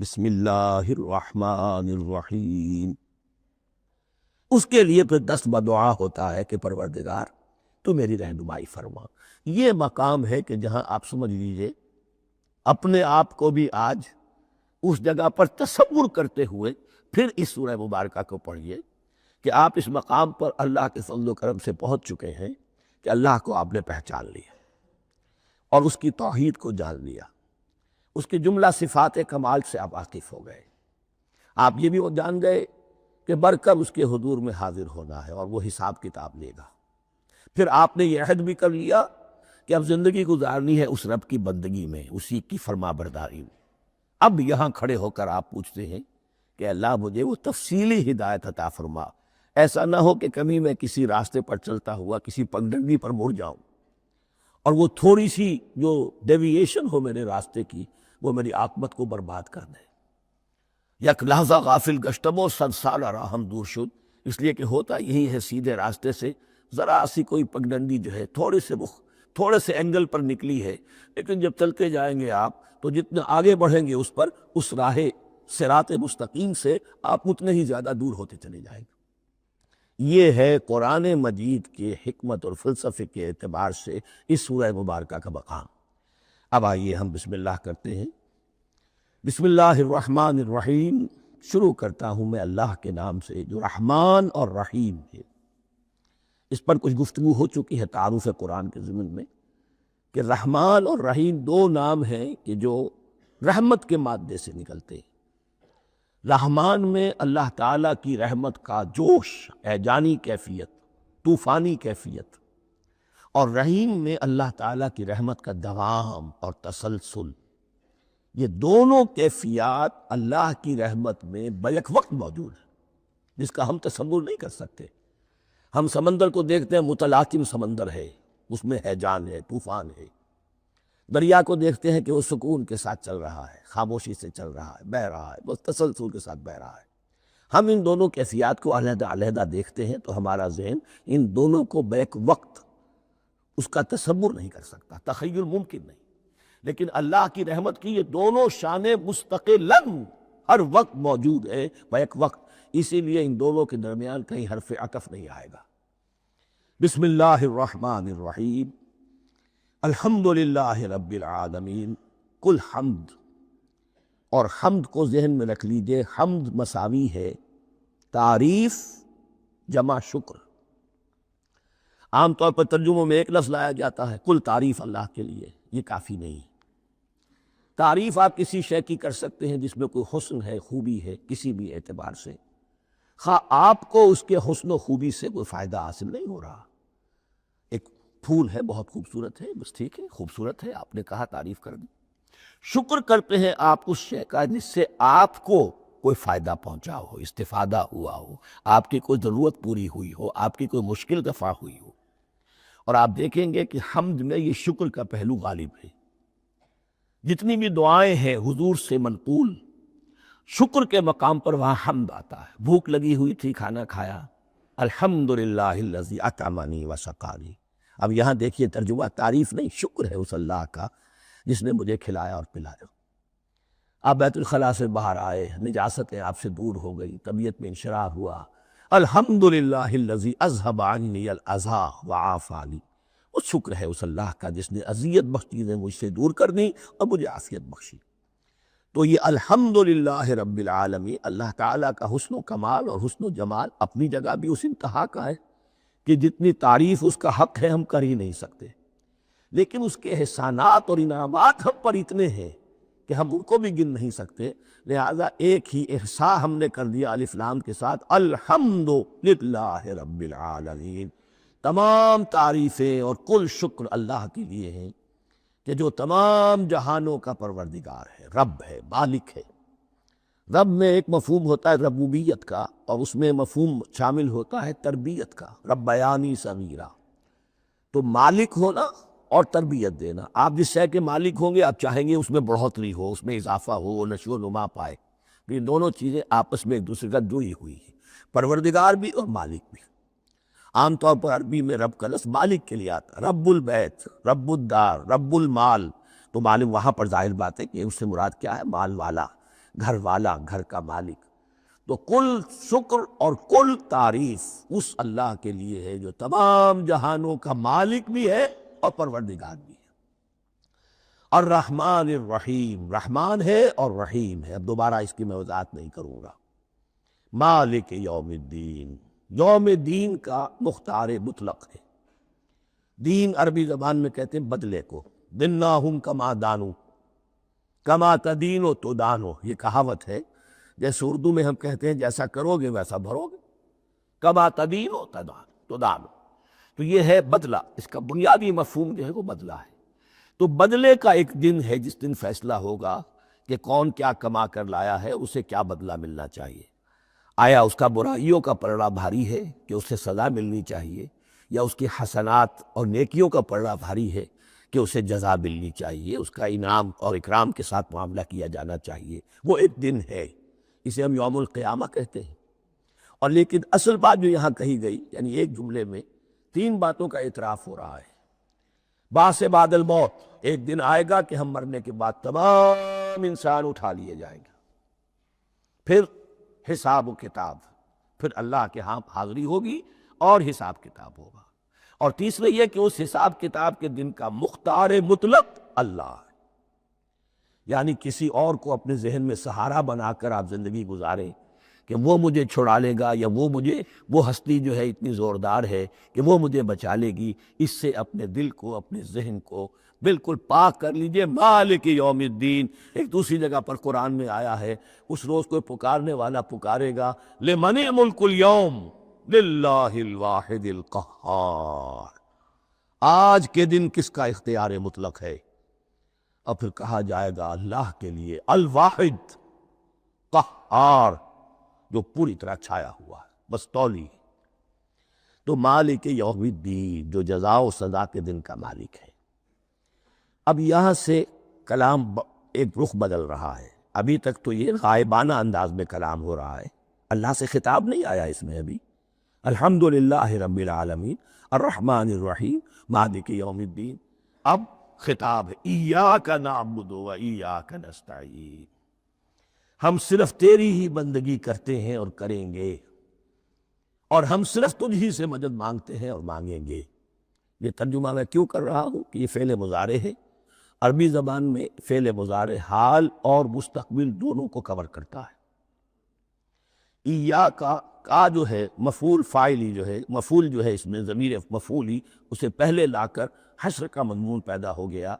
بسم اللہ الرحمن الرحیم۔ اس کے لیے پھر دست بدعا ہوتا ہے کہ پروردگار تو میری رہنمائی فرما۔ یہ مقام ہے کہ جہاں آپ سمجھ لیجئے اپنے آپ کو بھی آج اس جگہ پر تصور کرتے ہوئے پھر اس سورہ مبارکہ کو پڑھیے کہ آپ اس مقام پر اللہ کے فضل و کرم سے پہنچ چکے ہیں کہ اللہ کو آپ نے پہچان لیا اور اس کی توحید کو جان لیا، اس کے جملہ صفات کمال سے آپ واقف ہو گئے۔ آپ یہ بھی جان گئے کہ بڑھ کر اس کے حضور میں حاضر ہونا ہے اور وہ حساب کتاب لے گا۔ پھر آپ نے یہ عہد بھی کر لیا کہ اب زندگی گزارنی ہے اس رب کی بندگی میں، اسی کی فرما برداری میں۔ اب یہاں کھڑے ہو کر آپ پوچھتے ہیں کہ اللہ مجھے وہ تفصیلی ہدایت عطا فرما، ایسا نہ ہو کہ کبھی میں کسی راستے پر چلتا ہوا کسی پگڈنڈی پر مڑ جاؤں اور وہ تھوڑی سی جو ڈیوییشن ہو میرے راستے کی وہ میری عاقبت کو برباد کر دے۔ یک لحظہ غافل گشتم و صد سال راہم دور شد، اس لیے کہ ہوتا یہی ہے سیدھے راستے سے ذرا سی کوئی پگڈنڈی جو ہے تھوڑے سے اینگل پر نکلی ہے، لیکن جب چلتے جائیں گے آپ تو جتنے آگے بڑھیں گے اس پر، اس راہ صراط مستقیم سے آپ اتنے ہی زیادہ دور ہوتے چلے جائیں گے۔ یہ ہے قرآن مجید کے حکمت اور فلسفے کے اعتبار سے اس سورہ مبارکہ کا مقام۔ اب آئیے ہم بسم اللہ کرتے ہیں۔ بسم اللہ الرحمن الرحیم، شروع کرتا ہوں میں اللہ کے نام سے جو رحمان اور رحیم ہے۔ اس پر کچھ گفتگو ہو چکی ہے تعارف قرآن کے ضمن میں کہ رحمان اور رحیم دو نام ہیں کہ جو رحمت کے مادے سے نکلتے ہیں۔ رحمان میں اللہ تعالیٰ کی رحمت کا جوش، ہیجانی کیفیت، طوفانی کیفیت، اور رحیم میں اللہ تعالیٰ کی رحمت کا دوام اور تسلسل۔ یہ دونوں کیفیات اللہ کی رحمت میں بیک وقت موجود ہیں، جس کا ہم تصور نہیں کر سکتے۔ ہم سمندر کو دیکھتے ہیں، متلاطم سمندر ہے، اس میں ہیجان ہے، طوفان ہے۔ دریا کو دیکھتے ہیں کہ وہ سکون کے ساتھ چل رہا ہے، خاموشی سے چل رہا ہے، بہہ رہا ہے، بس تسلسل کے ساتھ بہہ رہا ہے۔ ہم ان دونوں کیفیات کو علیحدہ علیحدہ دیکھتے ہیں تو ہمارا ذہن ان دونوں کو بیک وقت اس کا تصور نہیں کر سکتا، تخیل ممکن نہیں۔ لیکن اللہ کی رحمت کی یہ دونوں شانیں مستقلاً ہر وقت موجود ہیں، بیک وقت۔ اسی لیے ان دونوں کے درمیان کہیں حرف عطف نہیں آئے گا۔ بسم اللہ الرحمن الرحیم، الحمدللہ رب العالمین۔ کل حمد، اور حمد کو ذہن میں رکھ لیجئے، حمد مساوی ہے تعریف جمع شکر۔ عام طور پر ترجموں میں ایک لفظ لایا جاتا ہے، کل تعریف اللہ کے لیے، یہ کافی نہیں۔ تعریف آپ کسی شے کی کر سکتے ہیں جس میں کوئی حسن ہے، خوبی ہے، کسی بھی اعتبار سے، خواہ آپ کو اس کے حسن و خوبی سے کوئی فائدہ حاصل نہیں ہو رہا۔ ایک پھول ہے، بہت خوبصورت ہے، بس ٹھیک ہے، خوبصورت ہے، آپ نے کہا، تعریف کر دی۔ شکر کرتے ہیں آپ اس شے کا جس سے آپ کو کوئی فائدہ پہنچا ہو، استفادہ ہوا ہو، آپ کی کوئی ضرورت پوری ہوئی ہو، آپ کی کوئی مشکل دفع ہوئی ہو۔ اور آپ دیکھیں گے کہ حمد میں یہ شکر کا پہلو غالب ہے۔ جتنی بھی دعائیں ہیں حضور سے منقول، شکر کے مقام پر وہاں حمد آتا ہے۔ بھوک لگی ہوئی تھی، کھانا کھایا، الحمدللہ الذی اطعمنی وسقانی۔ اب یہاں دیکھیے ترجمہ تعریف نہیں، شکر ہے اس اللہ کا جس نے مجھے کھلایا اور پلایا۔ آپ بیت الخلاء سے باہر آئے، نجاستیں آپ سے دور ہو گئی، طبیعت میں انشراح ہوا، الحمدللہ الذی اذھب عنی الاذی وعافانی۔ وہ شکر ہے اس اللہ کا جس نے اذیت بخش چیزیں مجھ سے دور کر دیں اور مجھے عافیت بخشی۔ تو یہ الحمدللہ رب العالمین، اللہ تعالیٰ کا حسن و کمال اور حسن و جمال اپنی جگہ بھی اس انتہا کا ہے کہ جتنی تعریف اس کا حق ہے ہم کر ہی نہیں سکتے، لیکن اس کے احسانات اور انعامات ہم پر اتنے ہیں کہ ہم ان کو بھی گن نہیں سکتے۔ لہذا ایک ہی احصاء ہم نے کر دیا الف لام کے ساتھ، الحمدللہ رب العالمین۔ تمام تعریفیں اور کل شکر اللہ کے لیے ہیں کہ جو تمام جہانوں کا پروردگار ہے، رب ہے، مالک ہے۔ رب میں ایک مفہوم ہوتا ہے ربوبیت کا، اور اس میں مفہوم شامل ہوتا ہے تربیت کا، ربیانی صغیرہ۔ تو مالک ہونا اور تربیت دینا، آپ جس شے کے مالک ہوں گے آپ چاہیں گے اس میں بڑھوتری ہو، اس میں اضافہ ہو، نشو و نما پائے۔ یہ دونوں چیزیں آپس میں ایک دوسرے کا جڑی ہوئی ہیں، پروردگار بھی اور مالک بھی۔ عام طور پر عربی میں رب کا لفظ مالک کے لیے آتا ہے، رب البیت، رب الدار، رب المال۔ تو معلوم وہاں پر ظاہر بات ہے کہ اس سے مراد کیا ہے، مال والا۔ گھر والا، گھر کا مالک۔ تو کل شکر اور کل تعریف اس اللہ کے لیے ہے جو تمام جہانوں کا مالک بھی ہے اور پروردگار بھی ہے۔ الرحمن الرحیم، رحمان ہے اور رحیم ہے۔ اب دوبارہ اس کی میں وضاحت نہیں کروں گا۔ مالک یوم الدین، یوم دین کا مختار مطلق ہے۔ دین عربی زبان میں کہتے ہیں بدلے کو، دناہم کما دانو کما تدینو تدانو، یہ کہاوت ہے۔ جیسے اردو میں ہم کہتے ہیں جیسا کرو گے ویسا بھرو گے، کما تدینو تدانو، تو یہ ہے بدلہ، اس کا بنیادی مفہوم جو ہے وہ بدلہ ہے۔ تو بدلے کا ایک دن ہے جس دن فیصلہ ہوگا کہ کون کیا کما کر لایا ہے، اسے کیا بدلہ ملنا چاہیے۔ آیا اس کا برائیوں کا پلڑا بھاری ہے کہ اسے سزا ملنی چاہیے، یا اس کی حسنات اور نیکیوں کا پلڑا بھاری ہے کہ اسے جزا ملنی چاہیے، اس کا انعام اور اکرام کے ساتھ معاملہ کیا جانا چاہیے۔ وہ ایک دن ہے، اسے ہم یوم القیامہ کہتے ہیں۔ اور لیکن اصل بات جو یہاں کہی گئی، یعنی ایک جملے میں 3 باتوں کا اعتراف ہو رہا ہے۔ بعث بعد الموت، ایک دن آئے گا کہ ہم مرنے کے بعد تمام انسان اٹھا لیے جائیں گے۔ پھر حساب و کتاب، پھر اللہ کے ہاں حاضری ہوگی اور حساب کتاب ہوگا۔ اور تیسرے یہ کہ اس حساب کتاب کے دن کا مختار مطلق اللہ ہے، یعنی کسی اور کو اپنے ذہن میں سہارا بنا کر آپ زندگی گزاریں کہ وہ مجھے چھڑا لے گا، یا وہ ہستی جو ہے اتنی زوردار ہے کہ وہ مجھے بچا لے گی، اس سے اپنے دل کو، اپنے ذہن کو بالکل پاک کر لیجئے۔ مالک یوم الدین، ایک دوسری جگہ پر قرآن میں آیا ہے، اس روز کوئی پکارنے والا پکارے گا لمن ملک اليوم للہ الواحد القہار، آج کے دن کس کا اختیار مطلق ہے؟ اور پھر کہا جائے گا اللہ کے لیے، الواحد قہار، جو پوری طرح چھایا ہوا ہے، بس تولی۔ تو مالک یوم الدین، جو جزا و سزا کے دن کا مالک ہے۔ اب یہاں سے کلام ایک رخ بدل رہا ہے۔ ابھی تک تو یہ غائبانہ انداز میں کلام ہو رہا ہے، اللہ سے خطاب نہیں آیا اس میں ابھی۔ الحمدللہ رب العالمین الرحمن الرحیم مالک یوم الدین۔ اب خطاب ہے، ایاک نعبد و ایاک نستعین، ہم صرف تیری ہی بندگی کرتے ہیں اور کریں گے، اور ہم صرف تجھ ہی سے مدد مانگتے ہیں اور مانگیں گے۔ یہ ترجمہ میں کیوں کر رہا ہوں کہ یہ فعل مضارع ہے۔ عربی زبان میں فعل مضارع حال اور مستقبل دونوں کو کور کرتا ہے۔ ایاک کا جو ہے مفعول فاعلی جو ہے، مفعول جو ہے اس میں ضمیر مفعولی، اسے پہلے لا کر حشر کا مضمون پیدا ہو گیا۔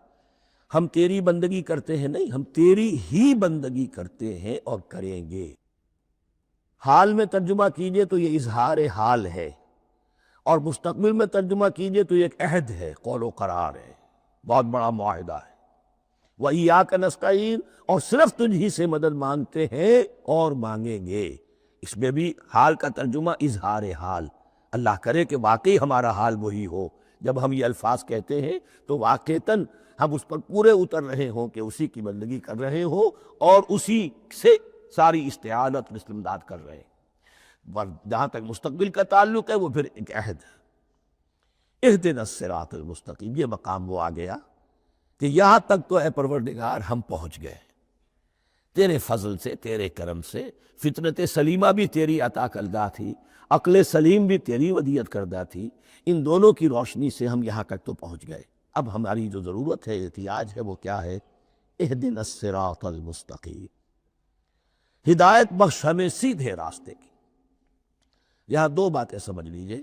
ہم تیری بندگی کرتے ہیں نہیں، ہم تیری ہی بندگی کرتے ہیں اور کریں گے۔ حال میں ترجمہ کیجئے تو یہ اظہار حال ہے، اور مستقبل میں ترجمہ کیجئے تو یہ ایک عہد ہے، قول و قرار ہے، بہت بڑا معاہدہ ہے۔ وَإِيَّاكَ نَسْتَعِينُ، اور صرف تجھ ہی سے مدد مانگتے ہیں اور مانگیں گے۔ اس میں بھی حال کا ترجمہ اظہار حال، اللہ کرے کہ واقعی ہمارا حال وہی ہو۔ جب ہم یہ الفاظ کہتے ہیں تو واقعتاً ہم اس پر پورے اتر رہے ہوں کہ اسی کی بندگی کر رہے ہوں اور اسی سے ساری استعانت مثل امداد کر رہے ہیں۔ جہاں تک مستقبل کا تعلق ہے وہ پھر ایک عہد ہے، اہدنا الصراط المستقیم۔ یہ مقام وہ آ گیا کہ یہاں تک تو اے پروردگار ہم پہنچ گئے، تیرے فضل سے، تیرے کرم سے۔ فطرت سلیمہ بھی تیری عطا کردہ تھی، عقل سلیم بھی تیری ودیعت کردہ تھی، ان دونوں کی روشنی سے ہم یہاں تک تو پہنچ گئے۔ اب ہماری جو ضرورت ہے، احتیاج ہے، وہ کیا ہے؟ اہدنا الصراط المستقیم، ہدایت بخش ہمیں سیدھے راستے کی۔ یہاں 2 باتیں سمجھ لیجئے۔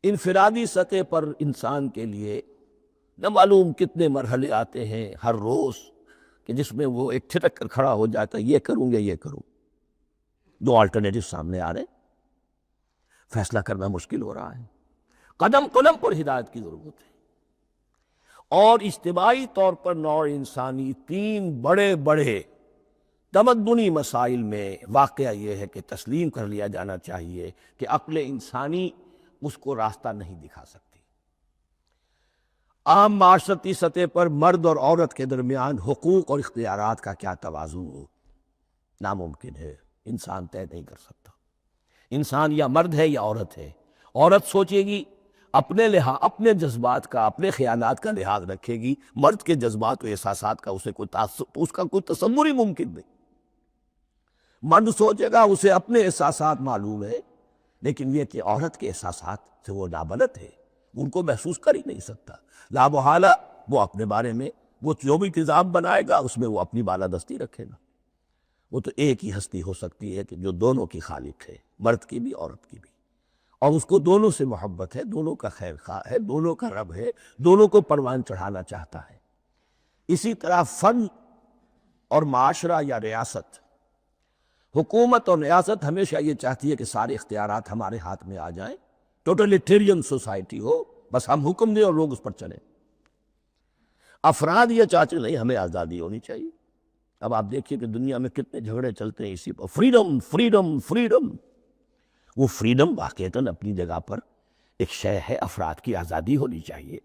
انفرادی سطح پر انسان کے لیے نہ معلوم کتنے مرحلے آتے ہیں ہر روز کہ جس میں وہ ایک ٹھٹک کر کھڑا ہو جاتا ہے، یہ کروں یا یہ کروں۔ 2 آلٹرنیٹو سامنے آ رہے ہیں، فیصلہ کرنا مشکل ہو رہا ہے۔ قدم قدم پر ہدایت کی ضرورت ہے، اور اجتماعی طور پر نوع انسانی 3 بڑے بڑے تمدنی مسائل میں واقعہ یہ ہے کہ تسلیم کر لیا جانا چاہیے کہ عقل انسانی اس کو راستہ نہیں دکھا سکتی۔ عام معاشرتی سطح پر مرد اور عورت کے درمیان حقوق اور اختیارات کا کیا توازن ہو، ناممکن ہے، انسان طے نہیں کر سکتا۔ انسان یا مرد ہے یا عورت ہے۔ عورت سوچے گی اپنے جذبات کا، اپنے خیالات کا لحاظ رکھے گی، مرد کے جذبات و احساسات کا اس کا کوئی تصور ہی ممکن نہیں۔ مرد سوچے گا اسے اپنے احساسات معلوم ہے، لیکن یہ کہ عورت کے احساسات سے وہ نابلد ہے، ان کو محسوس کر ہی نہیں سکتا، لا محالہ وہ اپنے بارے میں وہ جو بھی نظام بنائے گا اس میں وہ اپنی بالادستی رکھے گا۔ وہ تو ایک ہی ہستی ہو سکتی ہے کہ جو دونوں کی خالق ہے، مرد کی بھی عورت کی بھی، اور اس کو دونوں سے محبت ہے، دونوں کا خیر خواہ ہے، دونوں کا رب ہے، دونوں کو پروان چڑھانا چاہتا ہے۔ اسی طرح فن اور معاشرہ یا ریاست، حکومت اور ریاست ہمیشہ یہ چاہتی ہے کہ سارے اختیارات ہمارے ہاتھ میں آ جائیں، ٹوٹلیٹیرین سوسائٹی ہو، بس ہم حکم دیں اور لوگ اس پر چلیں۔ افراد یہ چاہتے نہیں، ہمیں آزادی ہونی چاہیے۔ اب آپ دیکھیے کہ دنیا میں کتنے جھگڑے چلتے ہیں اسی پر، فریڈم فریڈم فریڈم۔ وہ فریڈم واقعتاً اپنی جگہ پر ایک شے ہے، افراد کی آزادی ہونی چاہیے،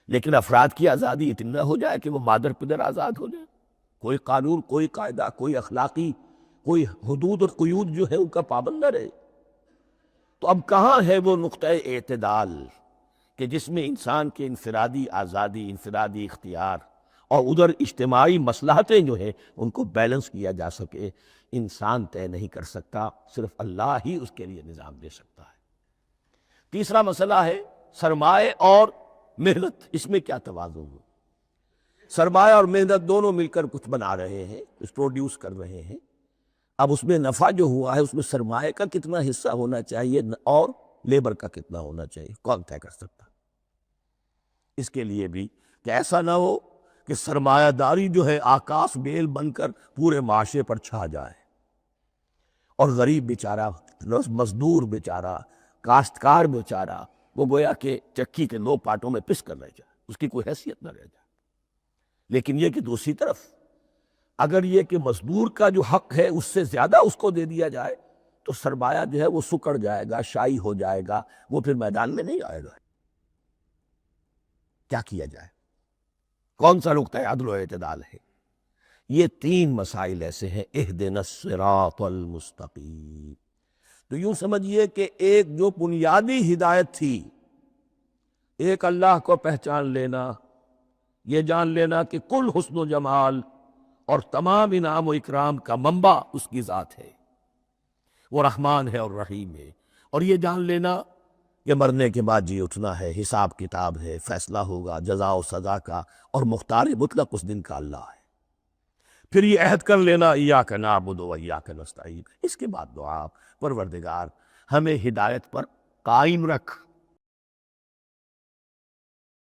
لیکن افراد کی آزادی اتنی نہ ہو جائے کہ وہ مادر پدر آزاد ہو جائے، کوئی قانون، کوئی قاعدہ، کوئی اخلاقی کوئی حدود اور قیود جو ہے ان کا پابند نہ رہے۔ تو اب کہاں ہے وہ نقطہ اعتدال کہ جس میں انسان کے انفرادی آزادی، انفرادی اختیار اور ادھر اجتماعی مصلحتیں جو ہیں ان کو بیلنس کیا جا سکے؟ انسان طے نہیں کر سکتا، صرف اللہ ہی اس کے لیے نظام دے سکتا ہے۔ تیسرا مسئلہ ہے سرمایہ اور محنت، اس میں کیا توازن ہو؟ سرمایہ اور محنت دونوں مل کر کچھ بنا رہے ہیں، کچھ پروڈیوس کر رہے ہیں۔ اب اس میں نفع جو ہوا ہے اس میں سرمایہ کا کتنا حصہ ہونا چاہیے اور لیبر کا کتنا ہونا چاہیے، کون طے کر سکتا؟ اس کے لیے بھی کہ ایسا نہ ہو کہ سرمایہ داری جو ہے آکاش بیل بن کر پورے معاشرے پر چھا جائے، اور غریب بیچارہ، مزدور بیچارہ، کاشتکار بیچارہ، وہ گویا کہ چکی کے دو پارٹوں میں پس کر رہ جائے، اس کی کوئی حیثیت نہ رہ جائے۔ لیکن یہ کہ دوسری طرف اگر یہ کہ مزدور کا جو حق ہے اس سے زیادہ اس کو دے دیا جائے تو سرمایہ جو ہے وہ سکڑ جائے گا، شائی ہو جائے گا، وہ پھر میدان میں نہیں آئے گا۔ کیا کیا جائے؟ کون سا نقطہ عدل و اعتدال ہے؟ یہ تین مسائل ایسے ہیں، اہدنا الصراط المستقیم۔ تو یوں سمجھیے کہ ایک جو بنیادی ہدایت تھی، ایک اللہ کو پہچان لینا، یہ جان لینا کہ کل حسن و جمال اور تمام انعام و اکرام کا منبع اس کی ذات ہے، وہ رحمان ہے اور رحیم ہے، اور یہ جان لینا کہ مرنے کے بعد جی اٹھنا ہے، حساب کتاب ہے، فیصلہ ہوگا جزا و سزا کا، اور مختار مطلق اس دن کا اللہ ہے۔ پھر یہ عہد کر لینا ایاک نعبد و ایاک نستعین۔ اس کے بعد دعا، پروردگار ہمیں ہدایت پر قائم رکھ،